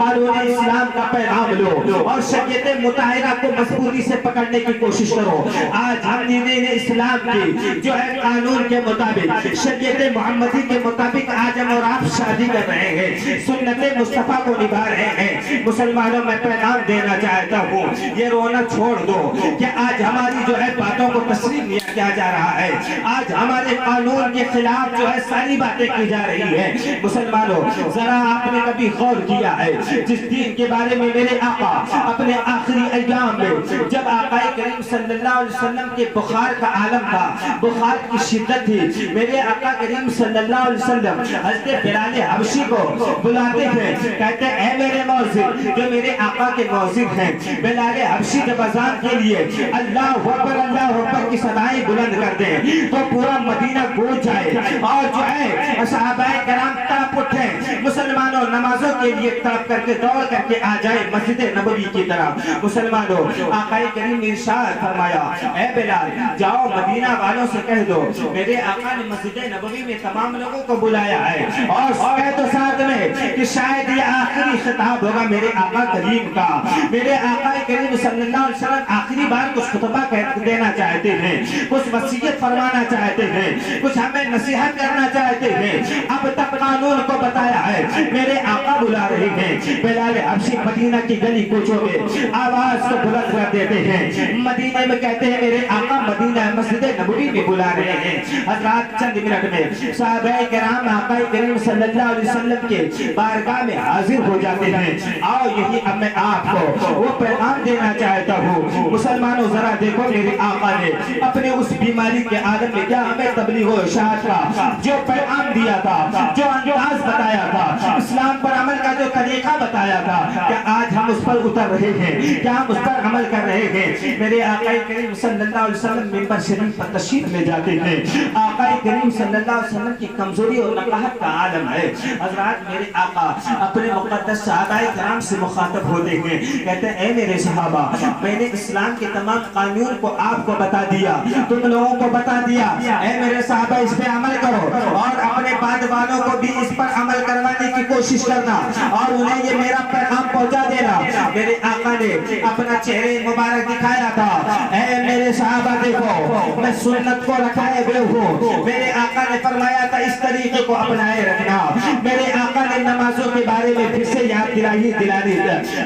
قانون اسلام کا پیغام لو اور شریعت مطہرہ کو مضبوطی سے پکڑنے کی کوشش کرو۔ آج ہم دین اسلام کی جو ہے قانون کے مطابق، شریعت محمدی کے مطابق آج ہم اور آپ شادی کر رہے ہیں، سنت مصطفیٰ کو نبھا رہے ہیں۔ مسلمانوں میں پیغام دینا چاہتا ہوں، یہ رونا چھوڑ دو کہ آج ہماری جو ہے باتوں کو تسلیم نہیں کیا جا رہا ہے، آج ہمارے قانون کے خلاف جو ہے ساری باتیں کی جا رہی ہیں۔ مسلمانوں ذرا آپ نے کبھی غور کیا ہے جس دین کے بارے میں میرے آقا اپنے آخری ایام میں جب آقا کریم صلی اللہ علیہ وسلم کے بخار کا عالم تھا، بخار کی شدت تھی، میرے آقا کریم صلی اللہ علیہ وسلم حضرت بلال حبشی کو بلاتے تھے، کہتے اے میرے مؤذن، جو میرے آقا کے مؤذن ہیں، بلال حبشی جب اذان کے لیے اللہ اکبر کی صدائیں بلند کر دیں تو پورا مدینہ گونج جائے اور جو ہے صحابہ کرام تڑپ اٹھیں، مسلمانوں نمازوں کے لیے تڑپ کر کے دوڑ کر کے آ جائے مسجد نبوی کی طرف۔ مسلمانوں آقا کریم نے ارشاد فرمایا اے بلال جاؤ مدینہ والوں سے کہہ دو میرے آقا نے مسجد نبوی میں تمام لوگوں کو بلایا ہے، اور کہہ دو ساتھ میں کہ شاید یہ آخری خطاب ہوگا میرے آقا کریم کا، میرے آقا کریم صلی اللہ علیہ وسلم آخری بار کچھ خطبہ دینا چاہتے ہیں، کچھ وصیت فرمانا چاہتے ہیں، کچھ ہمیں نصیحت کرنا چاہتے ہیں۔ اب تک قانون کو بتایا ہے، میرے آقا بلا رہے ہیں۔ بلال حبشی مدینہ کی گلی کوچوں میں آواز کو بلند کر دیتے ہیں، مدینہ میں کہتے ہیں میرے آقا مدینہ مسجد نبوی میں بلا رہے ہیں۔ حضرات چند منٹ میں صحابہ کرام آقا کریم صلی اللہ علیہ وسلم کے بارگاہ میں حاضر ہو جاتے ہیں۔ آؤ یہی اب میں آپ کو وہ پیغام دینا چاہتا ہوں۔ مسلمانوں ذرا دیکھو میرے آقا نے اپنے اس بیماری کے عالم میں کیا ہمیں تبلیغ و ارشاد کا جو پیغام دیا تھا، جو انداز بتایا تھا، اسلام پر عمل کا جو طریقہ بتایا تھا، کیا آج ہم اس پر اتر رہے ہیں؟ کیا ہم اس پر عمل کر رہے ہیں؟ میرے آقا کریم صلی اللہ علیہ وسلم منبر شریف پر تشریف لے جاتے ہیں۔ آقا کریم صلی اللہ علیہ وسلم کی کمزوری اور نقاہت کا عالم ہے۔ حضرات میرے آقا اپنے مقدس صحابہ کرام سے مخاطب ہوتے ہیں، کہتے ہیں اے میرے صحابہ میں نے اسلام کے تمام قانون کو آپ کو بتا دیا، تم لوگوں کو بتا دیا، اے میرے صحابہ اس پہ عمل کرو اور اپنے بعد والوں کو بھی اس پر عمل کروانے کی کوشش کرنا اور انہیں یہ میرا پیغام پہنچا دینا۔ میرے آقا نے اپنا چہرے مبارک دکھایا تھا، اے میرے صحابہ دیکھو میں سنت کو رکھائے ہوئے ہوں۔ میرے آقا نے فرمایا تھا اس طریقے کو اپنائے رکھنا۔ میرے آقا نے نمازوں کے بارے میں پھر سے یاد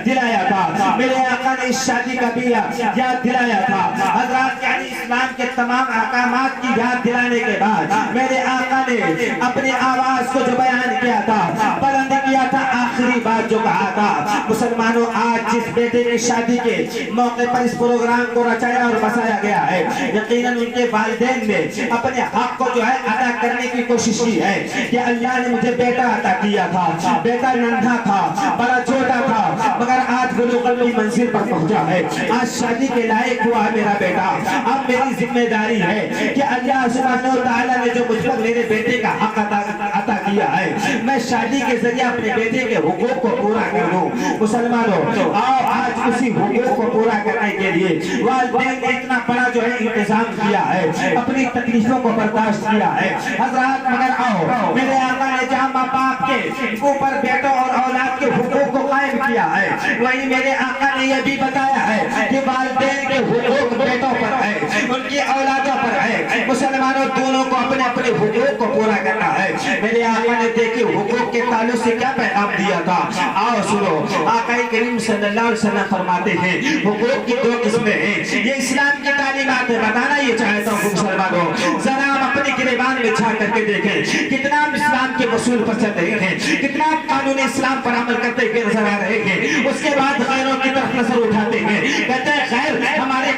دلایا تھا، میرے آقا نے اس شادی کا بھی یاد دلایا تھا۔ حضرات یعنی اسلام کے تمام احکامات کی یاد دلانے کے بعد میرے آقا نے اپنی آواز کو جو بیان کیا تھا، بلند کیا تھا، آخری بات جو کہا تھا۔ مسلمانوں آج جس بیٹے کی شادی کے موقع پر اس پروگرام کو رچایا اور بسایا گیا ہے، یقیناً ان کے والدین نے اپنے حق کو جو ہے ادا کرنے کی کوشش کی ہے کہ اللہ نے مجھے بیٹا عطا کیا تھا، بیٹا ننھا تھا، بڑا چھوٹا تھا، مگر آج بلوغ کی منزل پر پہنچا ہے، آج شادی کے لائق ہوا ہے میرا بیٹا۔ اب میری ذمہ داری ہے کہ اللہ سبحانہ وتعالیٰ نے جو مجھ پر میرے بیٹے کا حق عطا کیا ہے، میں شادی کے ذریعے اپنے بیٹے کے حقوق کو پورا کر دوں۔ مسلمانوں آؤ آج اسی حقوق کو پورا کرنے کے لیے والدین نے اتنا بڑا جو ہے انتظام کیا ہے، اپنی تکلیفوں کو برداشت کیا ہے۔ حضرات مگر آؤ میرے آقا نے جہاں ماں باپ کے اوپر بیٹوں اور اولاد کے حقوق کو قائم کیا ہے، وہی میرے آقا نے یہ بھی بتایا ہے کہ والدین کے حقوق بیٹوں پر ہے، ان کی اولادوں پر ہے۔ مسلمانوں دونوں کو اپنے اپنے حقوق کو پورا کرنا ہے۔ میرے آقا نے دیکھیں حقوق کے تعلق سے کیا پیغام دیا تھا، آؤ سنو۔ آقا کریم صلی اللہ علیہ وسلم فرماتے ہیں حقوق کی دو قسمیں ہیں، یہ اسلام کی تعلیمات ہے، بتانا یہ چاہتا ہوں مسلمانوں ذرا ہم اپنے گریبان میں چھا کر کے دیکھیں کتنا ہم اسلام کے اصول پر چل رہے ہیں، کتنا ہم قانون اسلام پر عمل کرتے ہوئے نظر آ رہے ہیں، اس کے بعد غیروں کی طرف نظر اٹھاتے ہیں، کہتے ہیں خیر ہمارے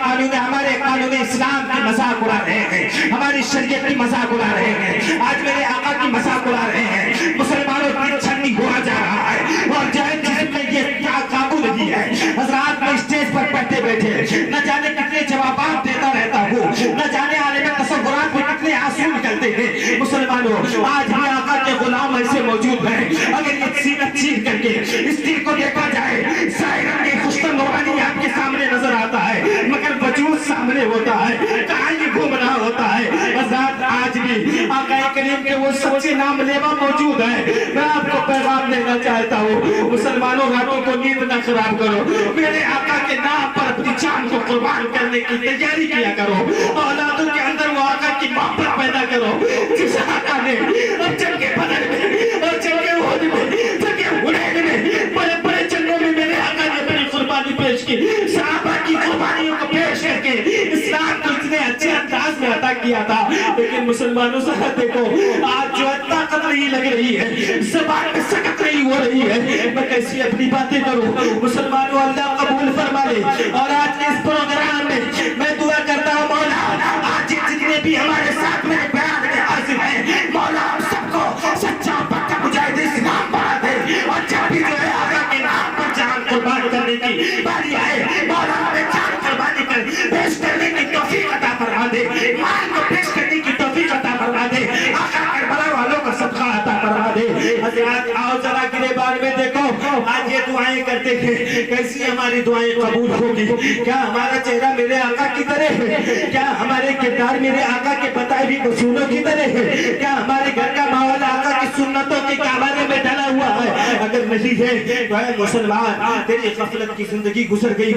قانون اسلام کی مذاق اڑا رہے ہیں، ہماری شریعت کی مذاق اڑا رہے ہیں، آج میرے آقا کی مذاق اڑا رہے ہیں۔ مسلمانوں کی چھنی ہوا جا رہا ہے اور جس میں یہ قابو نہیں ہے۔ حضرات میں اسٹیج پر بیٹھے بیٹھے نہ جانے کتنے جوابات دیتا رہتا ہوں، نہ جانے عالم تصورات میں کتنے آنسو نکلتے ہیں۔ مسلمانوں آج بھی آقا کے غلام ایسے موجود ہیں، اگر یہ سینہ چیر کر کے اس دل کو دیکھا جائے ظاہراً یہ خوشتن نورانی آپ کے سامنے نظر آتا ہے، مگر وجود سامنے ہوتا ہے، کہاں یہ گھوم رہا ہوتا ہے۔ حضرات آج بھی آقا کریم کے وہ سچے کے نام لیوا موجود ہے. میں آپ کو پیغام دینا چاہتا ہوں, مسلمانوں راتوں کو نیند نہ خراب کرو, میرے آقا کے نام پر اپنی جان کو قربان کرنے کی تیاری کیا کرو, اولادوں کے اندر وہ آقا کی محبت پیدا کرو جس آقا نے اب جنگ بدر میں اور جنگ احد میں جنگ حنین میں بڑے بڑے جنگوں میں میرے آقا نے اپنی قربانی پیش کی, صحابہ کی قربانیوں کو پیش کر کے اسلام کو اتنے اچھے انداز میں عطا کیا تھا. لیکن مسلمانوں سے دیکھو آج جو طاقت نہیں لگ رہی ہے, زبان میں سکت نہیں ہو رہی ہے, میں کیسی اپنی باتیں کروں. مسلمانوں اللہ قبول فرما لے. اور آج کے اس پروگرام میں دعا کرتا ہوں مولا آج جتنے بھی ہمارے ساتھ میرے بیان میں حاضر ہیں, مولا ہم سب کو سچا پکا مجاہد اسلام بنا دے. اور جب بھی جو ہے آقا کے نام پر جان قربان کرنے کی باری آئے, مولا ہمیں جان قربانی کر پیش کرنے کی توفیق عطا فرما دے, مال کو پیش کرنے کی توفیق عطا فرما دے, آقا کربلا والوں کا صدقہ عطا فرما دے. حضرات آؤ ذرا گریبان میں دیکھو آج یہ دعائیں کرتے ہیں, کیسی ہماری دعائیں قبول ہوگی. کیا ہمارا چہرہ میرے آقا کی طرح ہے, کیا ہمارے کردار میرے آقا کے بتائے ہوئے اصولوں کی طرح ہے, کیا ہمارے گھر کا ماحول آقا کی سنتوں کے کعبے میں ڈلا ہوا ہے. اگر نہیں ہے تو اے مسلمان تیری غفلت کی زندگی گزر گئی,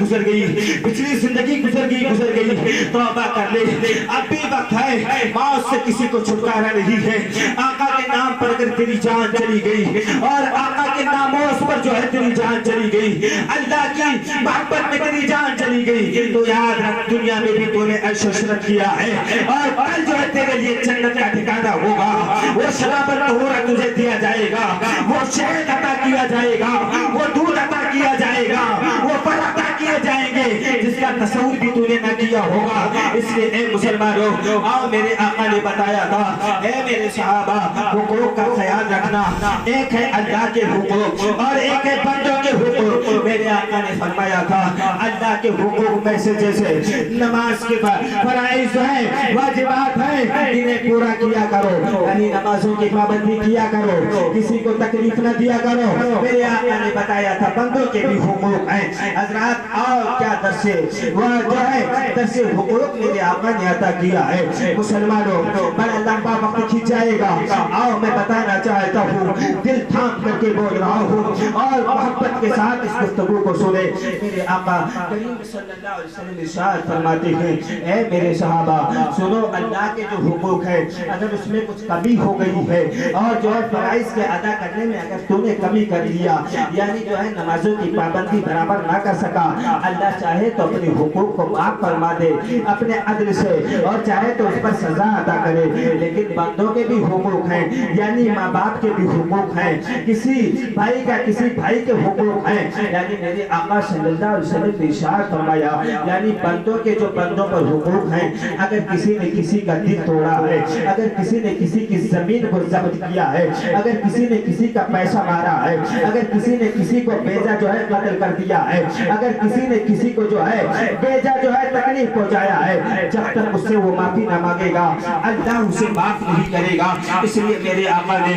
پچھلی زندگی گزر گئی, توبہ کر لے, اب بھی وقت ہے. موت سے کسی کو چھٹکارا نہیں ہے. آقا کے نام پر اگر تیری جان چلی گئی اور آقا کے ناموس پر جو ہے تیری جان چلی گئی, اللہ کی محبت میں تیری جان چلی گئی, تو یاد رکھ دنیا میں بھی تو نے عیش و عشرت کیا ہے اور کل جو ہے تیرے لیے جنت کا ٹھکانہ ہوگا. وہ شراب طہورا تجھے دیا جائے گا, وہ شہد عطا کیا جائے گا, وہ دودھ عطا کیا جائے گا, وہ پھل عطا کیے جائیں گے جس کا تصور بھی تو نے نہ کیا ہوگا. اس لیے اے مسلمانوں آؤ, میرے آقا نے بتایا تھا اے میرے صحابہ حقوق کا خیال رکھنا, ایک ہے اللہ کے حقوق اور ایک ہے بندوں کے حقوق. میرے آقا نے فرمایا تھا اللہ کے حقوق میں سے جیسے نماز کے فرائض ہیں, واجبات ہیں, انہیں پورا کیا کرو, یعنی نمازوں کی پابندی کیا کرو, کسی کو تکلیف نہ دیا کرو. میرے آقا نے بتایا تھا بندوں کے بھی حقوق ہیں. حضرات آؤ کیا درس وہ جو ہے درس حقوق میرے آقا نے عطا کیا ہے. مسلمانوں بڑا لمبا وقت کھینچ جائے گا, آؤ میں بتانا چاہتا ہوں, دل تھام کر کے بول رہا ہوں اور محبت کے ساتھ اس گفتگو کو سنے. میرے آقا کریم صلی اللہ علیہ وسلم ارشاد فرماتے ہیں اے میرے صحابہ سنو, اللہ کے جو حقوق ہے اگر اس میں کچھ کمی ہو گئی ہے اور جو ہے فرائض کے ادا کرنے میں اگر تو نے کمی کر لیا, یعنی جو ہے نمازوں کی پابندی برابر نہ کر سکا, اللہ چاہے تو اپنے حقوق کو معاف فرما دے اپنے عدل سے, اور چاہے تو اس پر سزا ادا کرے. لیکن بندوں کے بھی حقوق ہیں, یعنی ماں باپ کے بھی حقوق ہیں, کسی بھائی کا کسی بھائی کے حقوق ہیں. یعنی میرے آقا صلی اللہ علیہ وسلم نے ارشاد فرمایا یعنی بندوں کے جو بندوں پر حقوق ہیں, اگر کسی نے کسی کا دل توڑا ہے, اگر کسی نے کسی کی زمین کو ضبط کیا ہے, اگر کسی نے کسی کا پیسہ مارا ہے, اگر کسی نے کسی کو بیجا جو ہے قتل کر دیا ہے, اگر کسی نے کسی کو جو ہے بیجا جو ہے تکلیف پہنچایا ہے, جب تک اس سے وہ معافی نہ مانگے گا اللہ اسے معاف نہیں کرے گا. اس لیے میرے آقا نے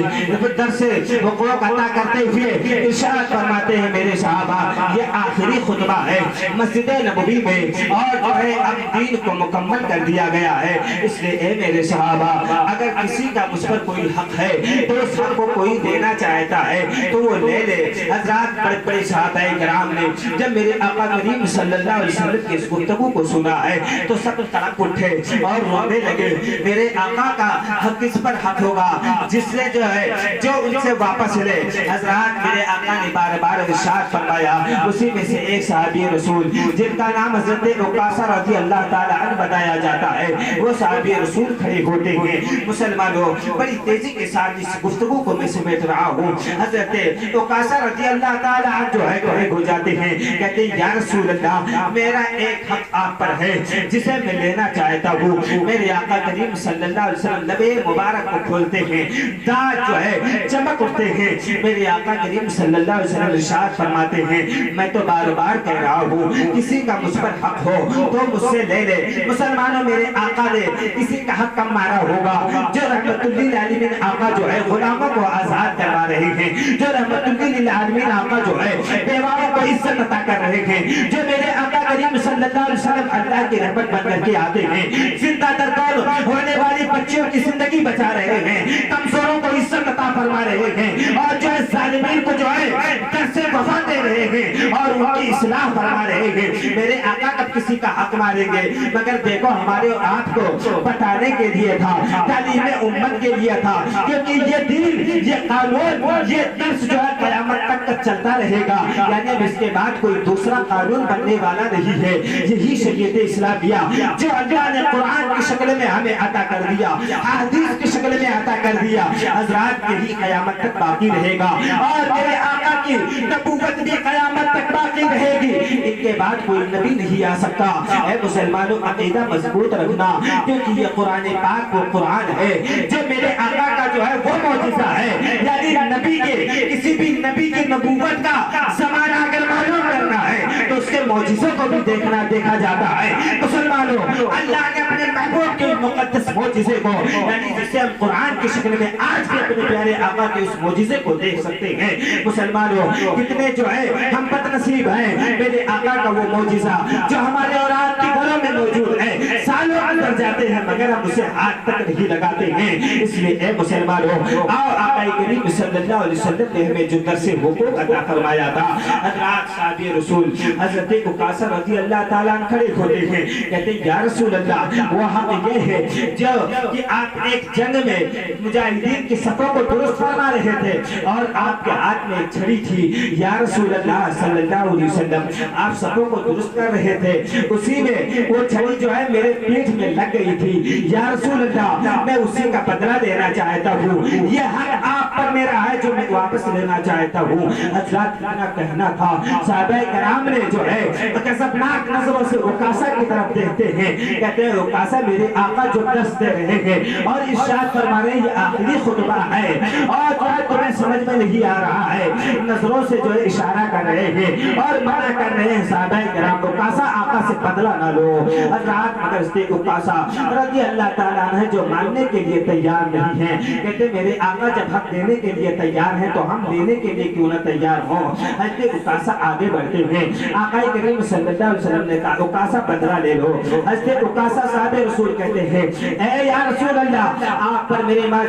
درس حقوق عطا کرتے ہوئے ارشاد فرماتے ہیں میرے صحابہ یہ آخری خطبہ ہے مسجد نبوی میں, اور جو ہے اب دین کو مکمل کر دیا گیا ہے. اس لیے اے میرے صحابہ اگر کسی کا مجھ پر کوئی حق ہے تو اس حق کو کوئی دینا چاہتا ہے تو وہ لے لے. حضرات بڑے بڑے صحابہ کرام نے جب میرے آقا کریم صلی اللہ علیہ وسلم کی اس گفتگو کو سنا ہے تو سب تڑپ اٹھے اور رونے لگے. میرے آقا کا حق کس پر حق ہوگا جس نے جو ہے جو ان سے واپس لے. حضرات میرے آقا نے بار بار ارشاد فرمایا, اسی میں سے ایک صحابی رسول جن کا نام حضرت عکاشہ رضی اللہ تعالی عنہ بتایا جاتا ہے, وہ صحابی رسول کھڑے ہوتے ہیں. مسلمانوں بڑی تیزی کے ساتھ اس گفتگو کو میں سمیٹ رہا ہوں. حضرت عکاشہ رضی اللہ تعالی عنہ جو ہے کھڑے ہو جاتے ہیں, کہتے ہیں یا رسول اللہ میرا ایک حق آپ پر ہے جسے میں لینا چاہتا ہوں. میرے آقا کریم صلی اللہ علیہ وسلم لبے مبارک کو کھولتے ہیں, دانت جو ہے چمک اٹھتے ہیں. میرے آقا کریم صلی اللہ علیہ وسلم ارشاد فرماتے ہیں میں تو بار بار کہہ رہا ہوں کسی کا مجھ پر حق ہو تو مجھ سے لے لے. مسلمانوں میرے آقا نے کسی کا حق کم مارا ہوگا, جو رحمت للعالمین آقا جو ہے غلاموں کو آزاد کروا رہے ہیں, جو رحمت للعالمین آقا جو ہے بیواؤں کو عزت عطا کر رہے ہیں، جو میرے آقا کریم صلی اللہ علیہ وسلم اللہ کی رحمت بن کر کے آتے ہیں، زندہ در کول ہونے والی بچیوں کی زندگی بچا رہے ہیں، کمزوروں کو عزت عطا فرما رہے ہیں، اور جو ہے ظالمین کو جو ہے در سے وفا دے رہے ہیں اور ان کی اصلاح فرما رہے ہیں۔ میرے آقا کب کسی کا حق ماریں گے؟ مگر دیکھو ہمارے آپ کو بتانے کے لیے تھا، تعلیم امت کے لیے تھا، کیونکہ یہ دین، یہ قانون، یہ درس جو ہے قیامت تک چلتا رہے گا، یعنی اب اس کے بعد کوئی دوسرا قانون بننے والا نہیں ہے۔ یہی شریعت اسلامیہ جو اللہ نے قرآن کی شکل میں ہمیں عطا کر دیا، حدیث کی شکل میں عطا کر دیا، حضرات یہی قیامت تک باقی رہے گا، اور میرے آقا کی نبوت بھی قیامت تک باقی رہے گی۔ ان کے بعد کوئی نبی نہیں آ سکتا۔ اے مسلمانوں، عقیدہ مضبوط رکھنا، کیونکہ یہ قرآن پاک وہ قرآن ہے جو میرے آقا کا جو ہے وہ معجزہ ہے، یعنی نبی کے کسی بھی نبی کی نبوت کا زمانہ اگر معلوم کرنا ہے تو اس کے معجزوں کو بھی دیکھا جاتا ہے۔ مسلمانوں، اللہ نے اپنے محبوب کے مقدس معجزے کو، یعنی جسے ہم قرآن کی شکل میں آج بھی اپنے پیارے آقا کے اس معجزے کو دیکھ سکتے ہیں۔ مسلمانوں، کتنے جو ہے ہم بد نصیب ہیں، میرے آقا کا وہ معجزہ جو ہمارے اور آپ کے گھروں میں موجود ہے، سالوں اندر جاتے ہیں مگر ہم اسے ہاتھ تک نہیں لگاتے ہیں۔ اس لیے اے مسلمانوں، آؤ آقا کریم صلی اللہ علیہ وسلم نے ہمیں جو درس حقوق عطا فرمایا تھا، حضرات صحابہ رسول حضرت عکاشہ رضی اللہ تعالیٰ عنہ کھڑے ہوتے ہیں، کہتے ہیں یا رسول اللہ، وہ حق یہ ہے جو کہ آپ ایک جنگ میں مجاہدین کی صفوں کو درست فرما رہے تھے اور آپ کے ہاتھ میں ایک چھڑی تھی، یا رسول اللہ صلی اللہ علیہ وسلم، آپ صفوں کو درست کر رہے تھے، اسی میں وہ چھڑی جو ہے میرے پیٹھ میں لگ گئی تھی، یا رسول اللہ میں اسی کا بدلہ لینا چاہتا ہوں، یہ حق آپ پر میرا ہے جو میں واپس لینا چاہتا ہوں۔ حضرات کا کہنا تھا، صحابہ کرام نے جو ہے غضبناک نظروں سے عکاشہ کی طرف دیکھتے ہیں، کہتے ہیں عکاشہ میرے آقا جو درس دے رہے ہیں اور ارشاد فرما رہے ہیں یہ آخری خطبہ ہے اور تمہیں سمجھ میں نہیں آ رہا ہے، نظروں سے جو ہے اشارہ کر رہے ہیں اور منع کر رہے ہیں صحابہ کرام، عکاشہ آقا سے بدلہ نہ لو۔ حضرات مگر اس عکاشہ رضی اللہ تعالیٰ عنہ جو ماننے کے لیے تیار نہیں ہیں، کہتے میرے آقا جب حق دینے کے لیے تیار ہیں تو ہم لینے کے لیے کیوں نہ تیار ہوں۔ حضرت عکاشہ آگے بڑھتے ہیں، آقا کریم صلی اللہ علیہ وسلم نے کہا عکاشہ بدلہ لے لو۔ حضرت عکاشہ صاحب رسول کہتے ہیں اے یا رسول اللہ، آپ پر میرے ماں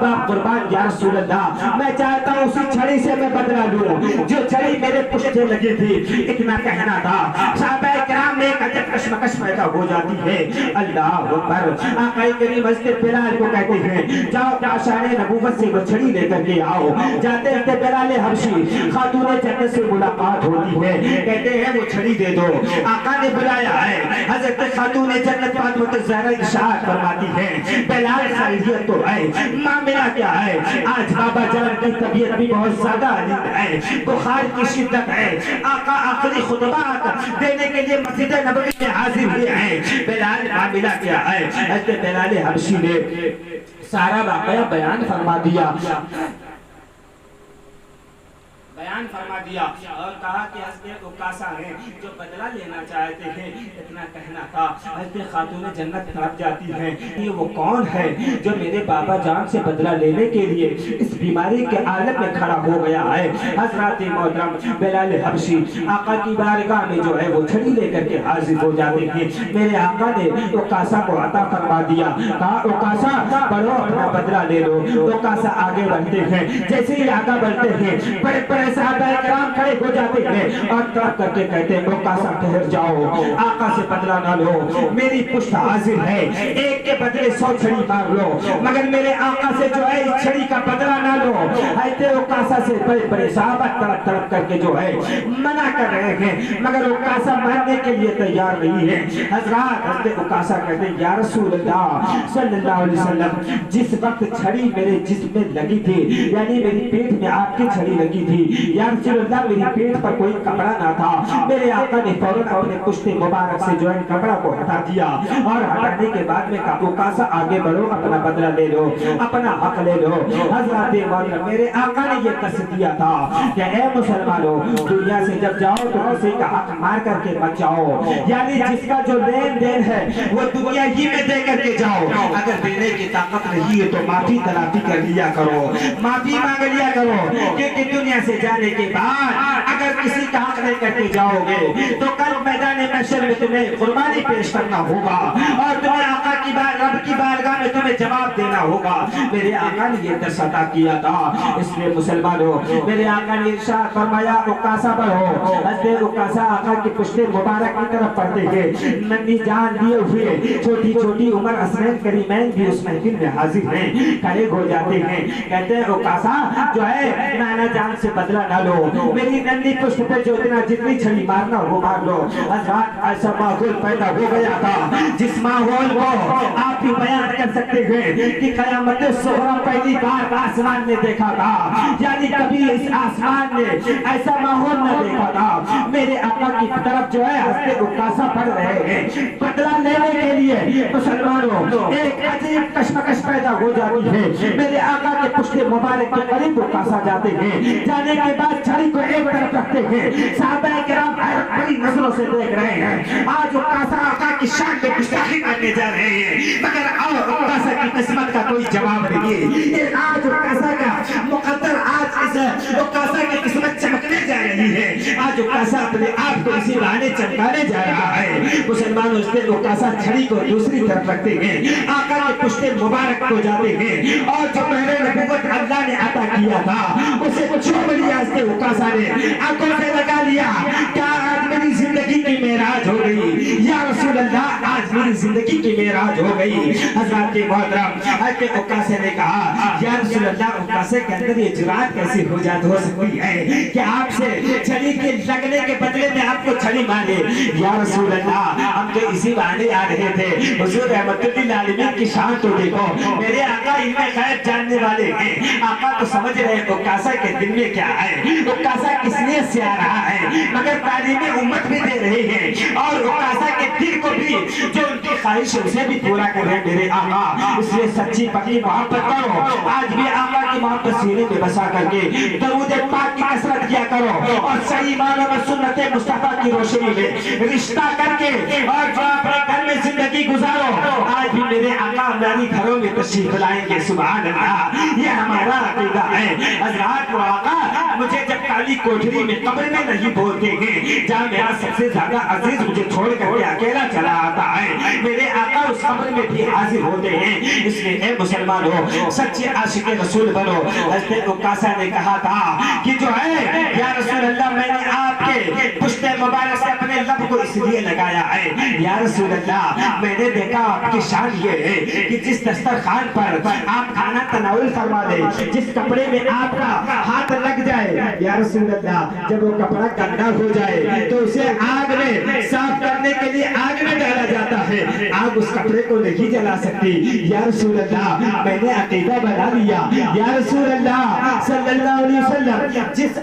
باپ قربان، یا رسول اللہ میں چاہتا ہوں اسی چھڑی سے میں بدلہ لوں جو چھڑی میرے پشت سے لگی تھی۔ اتنا کہنا تھا، صحابہ کرام میں ایک عجب کشمکش پیدا ہو جاتی ہے۔ اللہ اکبر، آقا کریم حضرت بلال کو کہتے ہیں جاؤ کاشان نبوت سے وہ چھڑی لے کر کے آؤ۔ جاتے ہیں بلال حبشی، خاتون جنت سے ملاقات ہوتی ہے، کہتے ہیں وہ چھڑی دے دو۔ آقا نے بلایا ہے، حضرت خاتون جنت فاطمہ الزہرا ارشاد فرماتی ہے بلال خیریت تو ہے، معاملہ کیا ہے؟ آج بابا جان کی طبیعت بھی بہت زیادہ علیل ہے، بخار کی شدت ہے، آقا آخری خطبات دینے کے لیے مسجد نبوی میں حاضر ہوئے ہیں، بلال معاملہ کیا ہے؟ حضرت بلال حبشی نے سارا واقعہ بیان فرما دیا اور کہا کہ حضرت عکاشہ ہیں جو بدلہ لینا چاہتے ہیں۔ اتنا کہنا تھا، حضرت خاتون جنت طرف جاتی ہیں، یہ وہ کون ہے جو میرے بابا جان سے بدلہ لینے کے لیے اس بیماری کے عالم میں کھڑا ہو گیا ہے؟ حضرت محترم بلال حبشی آقا کی بارگاہ میں جو ہے وہ چھڑی لے کر کے حاضر ہو جاتے ہیں۔ میرے آقا نے عکاشہ کو عطا فرما دیا، کہا عکاشہ بڑھو اپنا بدلہ لے لو۔ عکاشہ آگے بڑھتے ہیں، جیسے ہی آگے بڑھتے ہیں بڑے بڑے صحابہ کرام کھڑے ہو جاتے ہیں اور طرف کر کے کہتے ہیں عکاشہ ٹھہر جاؤ، آقا سے بدلہ نہ لو، میری پشت حاضر ہے، ایک کے بدلے 100 چھڑی مار لو مگر میرے آقا سے جو ہے اس چھڑی کا بدلہ نہ لو۔ حضرت عکاشہ سے بڑے بڑے صحابہ طرف طرف کر کے جو ہے منع کر رہے ہیں مگر عکاشہ ماننے کے لیے تیار نہیں ہے۔ حضرات حضرت عکاشہ کہتے ہیں یا رسول اللہ صلی اللہ علیہ وسلم، جس وقت چھڑی میرے جسم میں لگی تھی، یعنی میری پیٹ میں آپ کی چھڑی لگی تھی، یا رسول اللہ میری پیٹ پر کوئی کپڑا نہ تھا، میرے آقا نے فوراً اپنے پشت مبارک سے جو ہے کپڑا کو ہٹا دیا اور ہٹانے کے بعد میں کہا عکاشہ آگے بڑھو، اپنا بدلہ لے لو، اپنا حق لے لو۔ حضرات محترم میرے آقا نے یہ درس دیا تھا کہ اے مسلمانوں، دنیا سے جب جاؤ تو کسی کا حق مار کر کے مت جاؤ، یعنی جس کا جو لین دین ہے وہ دنیا ہی میں دے کر کے جاؤ، اگر دینے کی طاقت نہیں ہے تو معافی تلافی کر لیا کرو، معافی مانگ لیا کرو، کیونکہ دنیا سے جانے کے بعد اگر کسی کا طے کرتے جاؤ گے تو کل میدان محشر میں تمہیں قربانی پیش کرنا ہوگا اور تمہیں آقا کی رب کی بارگاہ میں تمہیں جواب دینا ہوگا۔ میرے آقا نے یہ درس عطا کیا تھا، اس لیے مسلمانوں میرے آقا نے ارشاد فرمایا عکاسہ پڑھو۔ حضرت عکاسہ آقا کی پشت مبارک کی طرف پڑھتے ہیں، ننھی جان دیے ہوئے چھوٹی چھوٹی عمر حسنین کریمین بھی اس محفل میں حاضر ہیں، کھڑے ہو جاتے ہیں، کہتے ہیں عکاسہ جو ہے نانا جان سے بدلہ نہ لو، میری ننھی پشت پہ جو جتنی چھڑی مارنا ہو مار لو۔ حضرات ایسا ماحول پیدا ہو گیا تھا جس ماحول کو آپ بھی بیان کر سکتے ہیں کہ قیامت صغریٰ پہلی بار آسمان میں دیکھا تھا، یعنی کبھی اس آسمان نے ایسا ماحول نہ دیکھا تھا۔ میرے آقا کی طرف جو ہے حضرت عکاسہ پڑھ رہے ہیں، بدلہ لینے کے لیے مسلمانوں ایک عجیب کشمکش پیدا ہو جاتی ہے۔ میرے آقا کے پشت مبارک کے قریب عکاسہ جاتے ہیں، جانے کے بعد چھڑی کو ایک طرف رکھتے ہیں، صحابہ کرام بڑی نظروں سے دیکھ رہے ہیں۔ آج عکاسہ آقا کی شان میں گستاخی کرنے جا رہے ہیں، مگر عکاسہ کی قسمت کا کوئی جواب نہیں ہے۔ یہ آج عکاسہ کا مقدر آج اس عکاسہ کی قسمت چمکنے جا رہی ہے۔ آج عکاسہ اپنے آپ کو اسی بہانے چمکانے جا رہا ہے۔ مسلمانوں اس لیے عکاسہ چھڑی کو دوسری طرف رکھتے ہیں، آقا کے پشت مبارک کو جاتے ہیں اور جو پہلے نبوت اللہ نے عطا کیا تھا اسے چھوڑ لیا اس کے عکاسہ نے، آنکھوں سے لگا لیا، کیا آج میری زندگی کی معراج ہو گئی یا رسول اللہ، آج میری زندگی کی معراج ہو گئی۔ حضرات کے محترم حضرت عکاسہ نے کہا یا رسول اللہ، عکاسہ کے اندر یہ جرات کیسی ہو سکتی ہے کہ آپ سے چھڑی کے لگنے کے بدلے میں آپ کو چھڑی مارے؟ یا رسول اللہ ہم تو اسی بہانے آ رہے تھے، حضور رحمت للعالمین کی شان تو دیکھو، میرے آقا ان میں غیب جاننے والے ہیں، آقا تو سمجھ رہے ہیں عکاسہ کے دل میں کیا ہے، عکاسہ کس نیت سے آ رہا ہے، مگر تعلیم امت بھی دے رہے ہیں اور عکاسہ کے دل کو بھی جو ان کی خواہش ہے اسے بھی پورا کر رہے ہیں میرے آقا۔ اس لیے سچی پکی محبت کرو، آج بھی آقا کی محبت سینے میں بسا کر کے درود پاک کی کثرت کیا کرو اور صحیح معنوں میں سنت مصطفیٰ کی روشنی میں رشتہ کر کے اور جو اپنے گھر میں زندگی گزارو۔ آج بھی میرے آقا ہماری گھروں میں تشریف لائیں گے، سبحان اللہ، یہ ہمارا عقیدہ ہے۔ حضرات وہ آقا مجھے جب کالی کوٹھری میں قبر میں نہیں بولتے ہیں، جہاں میرا سب سے زیادہ عزیز مجھے چھوڑ کر کے اکیلا چلا آتا ہے، میرے آقا اس قبر میں بھی حاضر ہوتے ہیں۔ اس لیے اے مسلمانوں سچے عاشق رسول بنو۔ حضرت عکاسہ نے کہا تھا کہ جو ہے یا رسول اللہ میں نے آپ کے پشت مبارک سے اپنے لب کو اس لیے لگایا ہے، یا رسول اللہ میں نے دیکھا آپ کی شان یہ ہے کہ جس دسترخوان پر آپ کھانا تناول فرما دیں، جس کپڑے میں آپ کا ہاتھ لگ جائے، یا رسول اللہ جب وہ کپڑا گندا ہو جائے تو اسے آگ میں صاف کرنے کے لیے آگ میں ڈالا جاتا ہے، آگ اس کپڑے کو نہیں جلا سکتی۔ یا رسول اللہ میں نے عقیدہ بنا لیا، یا رسول اللہ صلی اللہ علیہ وسلم جس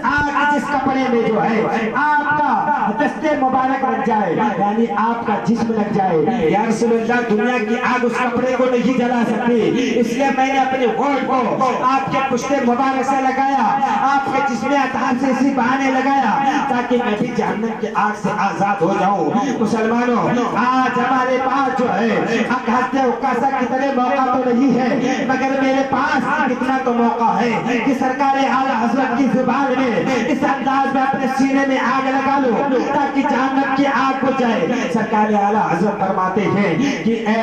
کپڑے میں جو ہے آپ کا دست مبارک لگ جائے، یعنی آپ کا جسم لگ جائے، یا رسول اللہ دنیا کی آگ اس کپڑے کو نہیں جلا سکتی، اس لیے میں نے اپنے ہونٹ کو آپ کے پشت مبارک سے لگایا، آپ کے جسم اطہار سے اسی بہانے لگایا تاکہ میں بھی جہنم کی آگ سے آزاد ہو جاؤں۔ مسلمانوں آج ہمارے پاس جو ہے حضرت عکاسہ کی طرح موقع تو نہیں ہے، مگر میرے پاس اتنا تو موقع ہے کہ سرکار اعلیٰ حضرت کی زبان میں اس انداز میں اپنے سینے میں آگ لگا لو تاکہ جہنم کی آگ بجھ جائے۔ سرکار اعلیٰ حضرت فرماتے ہیں کہ اے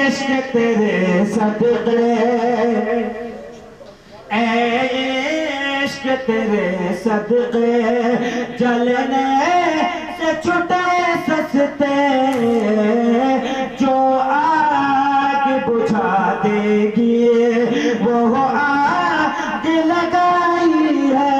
عشق تیرے صدقے، اے عشق تیرے صدقے جلنے سے چھٹے سستے، جو آگ بجھا دے گی وہ آگ لگائی ہے،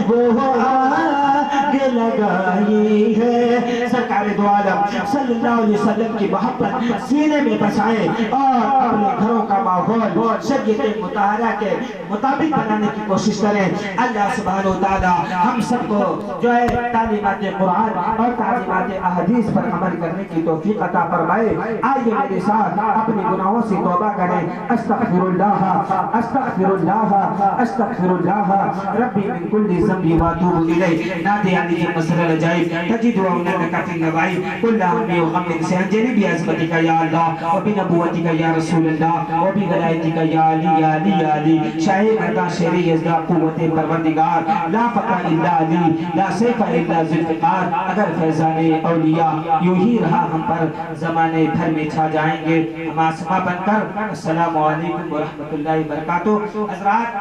وہ آگ لگائی ہے۔ سرکار دو عالم صلی اللہ علیہ وسلم کی محبت سینے میں بسائیں اور اپنے گھروں کا ماحول شریعت مطہرہ کے مطابق بنانے کی کوشش کریں۔ اللہ سبحانہ وتعالی ہم سب کو جو ہے تعلیمات قرآن اور تعلیمات احادیث پر عمل کرنے کی توفیق عطا فرمائے۔ آئیے میرے ساتھ اپنے گناہوں سے توبہ کریں۔ استغفر اللہ استغفر اللہ استغفر اللہ ربی من کل ذنب واتوب الیہ۔ نادی علی مسر العجائب تجد انک فی النوائب کل كل هم وغم سينجلي بعظمتك يا الله وبنبوتك يا رسول الله وبولایتك یا علی یا علی یا علی شاہ مردہ شیر یزدہ قوت پروردگار لا فقر الا علی لا سیف الا ذوالفقار. اگر فیضان اولیاء یوں ہی رہا ہم پر زمانے بھر میں چھا جائیں گے. ہم آسما بن کر السلام علیکم ورحمۃ اللہ وبرکاتہ. حضرات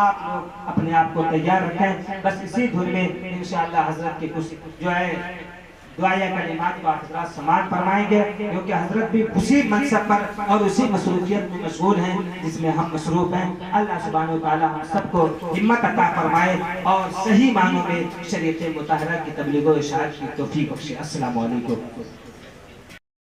آپ لوگ اپنے آپ کو تیار رکھیں. بس اسی دھن میں انشاءاللہ حضرت کے کچھ جو ہے دعائیہ کلمات کو حضرات سماعت فرمائیں گے، کیونکہ حضرت بھی اسی منصب پر اور اسی مصروفیت میں مشغول ہیں جس میں ہم مصروف ہیں. اللہ سبحانہ وتعالی ہم سب کو ہمت عطا فرمائے اور صحیح معنوں میں شریعت مطہرہ کی تبلیغ و اشاعت کی توفیق بخشے. السلام علیکم.